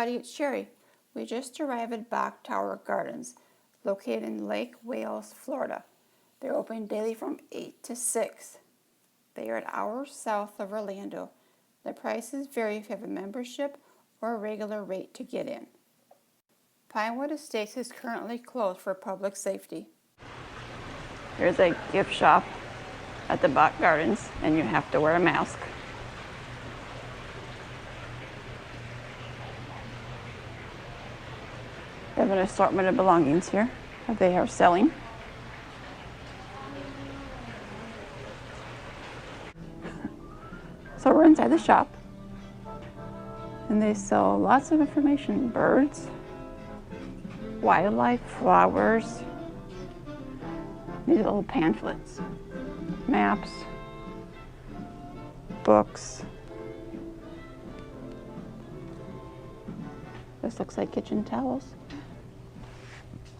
everybody, it's Sherry. We just arrived at Boktowergardens, located in Lake Wales, Florida. They're open daily from 8 to 6. They are an hour south of Orlando. The prices vary if you have a membership or a regular rate to get in. Pinewoodestates is currently closed for public safety. There's a gift shop at the Boktowergardens, and you have to wear a mask. They have an assortment of belongings here that they are selling. So we're inside the shop, and they sell lots of information: birds, wildlife, flowers, these little pamphlets, maps, books. This looks like kitchen towels.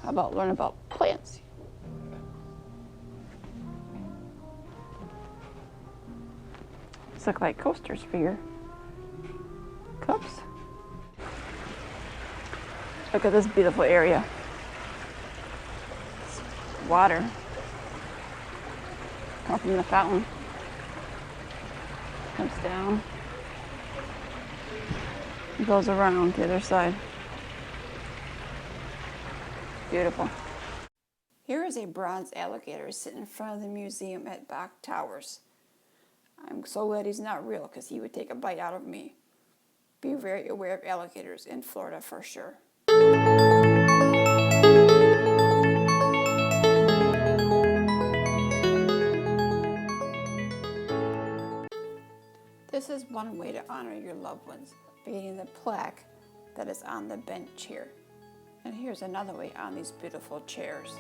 How about learn about plants? These look like coasters for your cups. Look at this beautiful area. It's water comes from the fountain, comes down, and goes around the other side. Beautiful. Here is a bronze alligator sitting in front of the museum at Boktowers. I'm so glad he's not real, because he would take a bite out of me. Be very aware of alligators in Florida for sure. This is one way to honor your loved ones, by getting the plaque that is on the bench here. And here's another way on these beautiful chairs.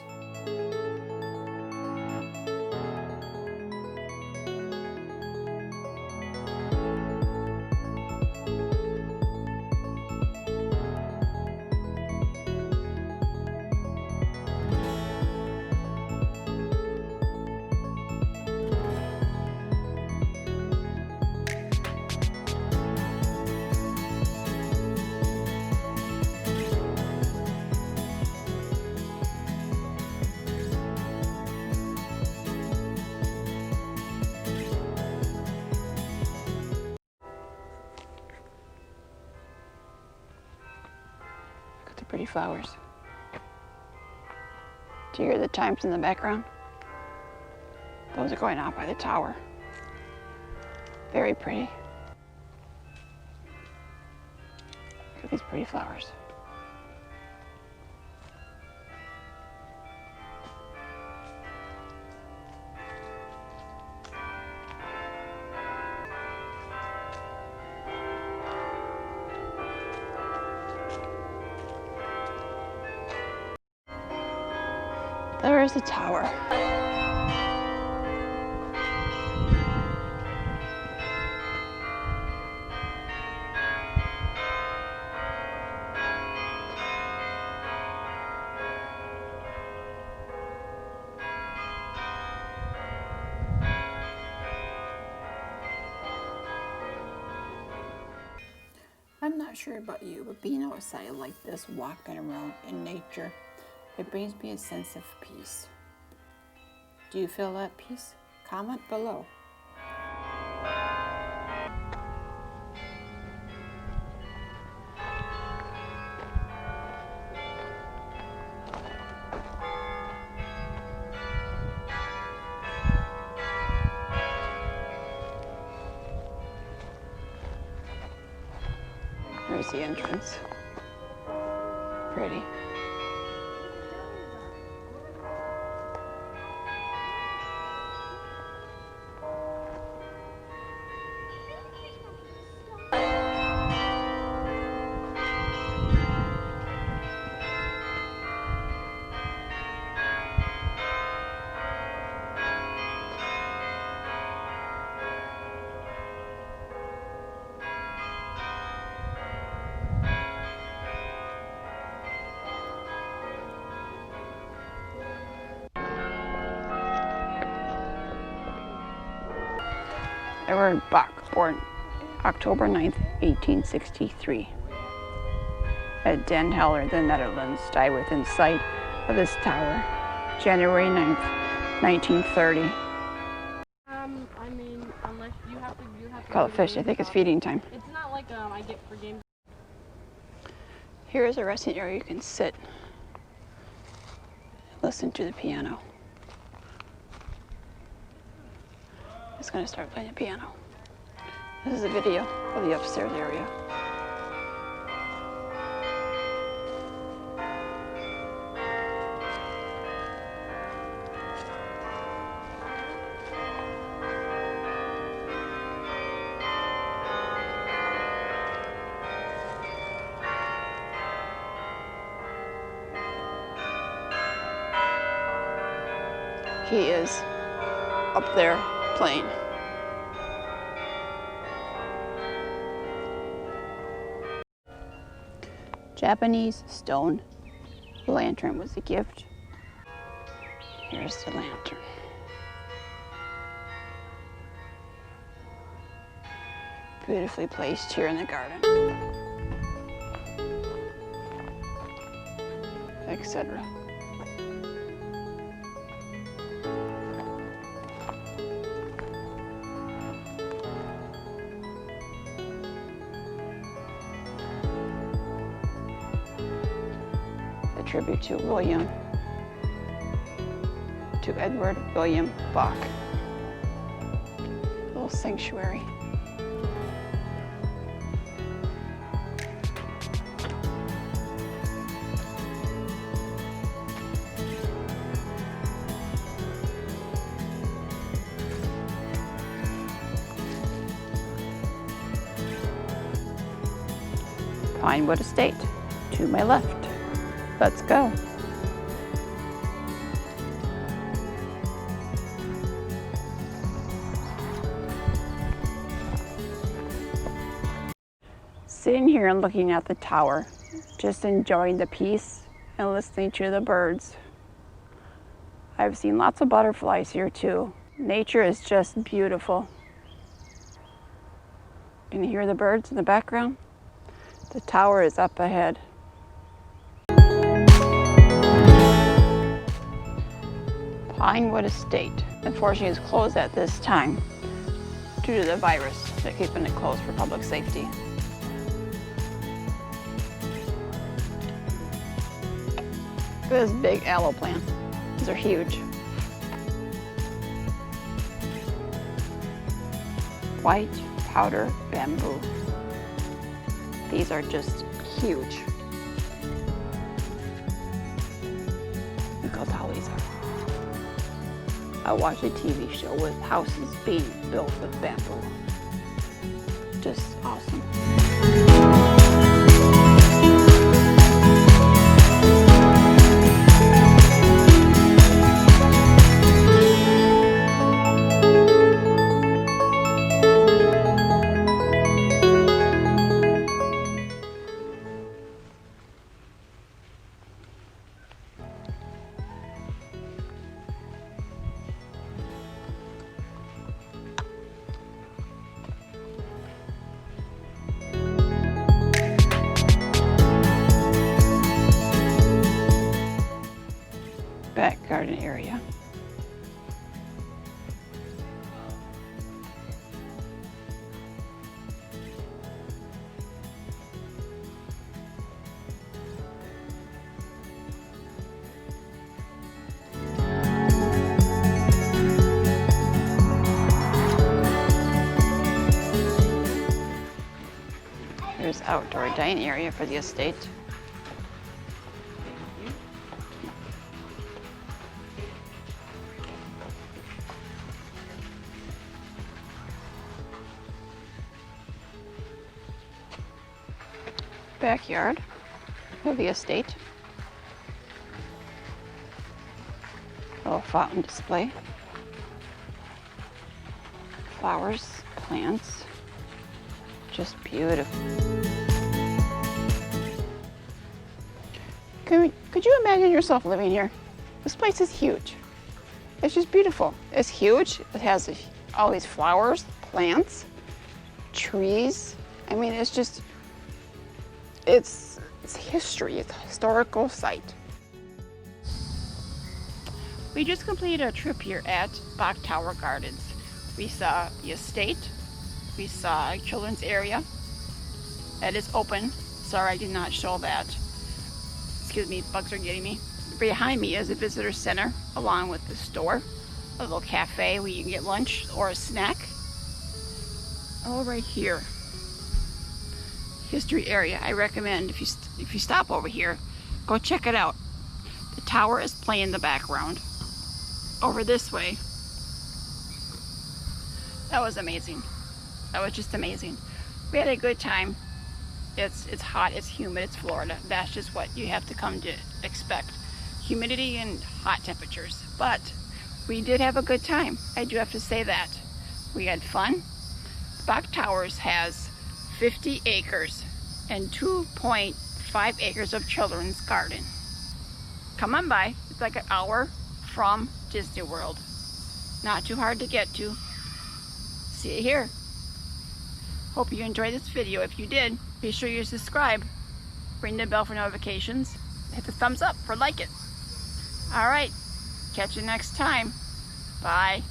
Pretty flowers. Do you hear the chimes in the background? Those are going out by the tower. Very pretty. Look at these pretty flowers. There is the tower. I'm not sure about you, but being outside like this, walking around in nature, it brings me a sense of peace. Do you feel that peace? Comment below. There's the entrance. Pretty. Edward Bach, born October 9th, 1863. at Den Helder, the Netherlands, died within sight of this tower, January 9th, 1930. I mean, unless you have to Call it fish. I think it's feeding time. It's not like I get for games. Here is a resting area. You can sit, listen to the piano. It's going to start playing the piano. This is a video of the upstairs area. He is up there playing. Japanese stone lantern was a gift. Here's the lantern. Beautifully placed here in the garden, etc. Tribute to Edward William Bach. Little sanctuary. Pinewood Estate to my left. Let's go. Sitting here and looking at the tower, just enjoying the peace and listening to the birds. I've seen lots of butterflies here too. Nature is just beautiful. Can you hear the birds in the background? The tower is up ahead. Pinewood Estate, unfortunately, is closed at this time due to the virus. They're keeping it closed for public safety. Look at this big aloe plant. These are huge. White powder bamboo. These are just huge. Look how tall these are. I watched a TV show with houses being built with bamboo. Just awesome. Back garden area. There's outdoor dining area for the estate. Backyard of the estate. A little fountain display. Flowers, plants, just beautiful. Could you imagine yourself living here? This place is huge. It's just beautiful. It's huge. It has all these flowers, plants, trees. I mean, it's its history, its historical site. We just completed a trip here at Boktowergardens. We saw the estate, we saw a children's area that is open. Sorry I did not show that. Excuse me, bugs are getting me. Behind me is a visitor center along with the store, a little cafe where you can get lunch or a snack. Oh, right here, history area. I recommend if you stop over here, go check it out. The tower is playing in the background. Over this way, that was amazing. That was just amazing. We had a good time. It's hot, it's humid, it's Florida. That's just what you have to come to expect. Humidity and hot temperatures. But we did have a good time. I do have to say that. We had fun. Boktowers has 50 acres and 2.5 acres of children's garden. Come on by. It's like an hour from Disney World. Not too hard to get to. See you here. Hope you enjoyed this video. If you did, be sure you subscribe, ring the bell for notifications, hit the thumbs up for like it. All right, catch you next time. Bye.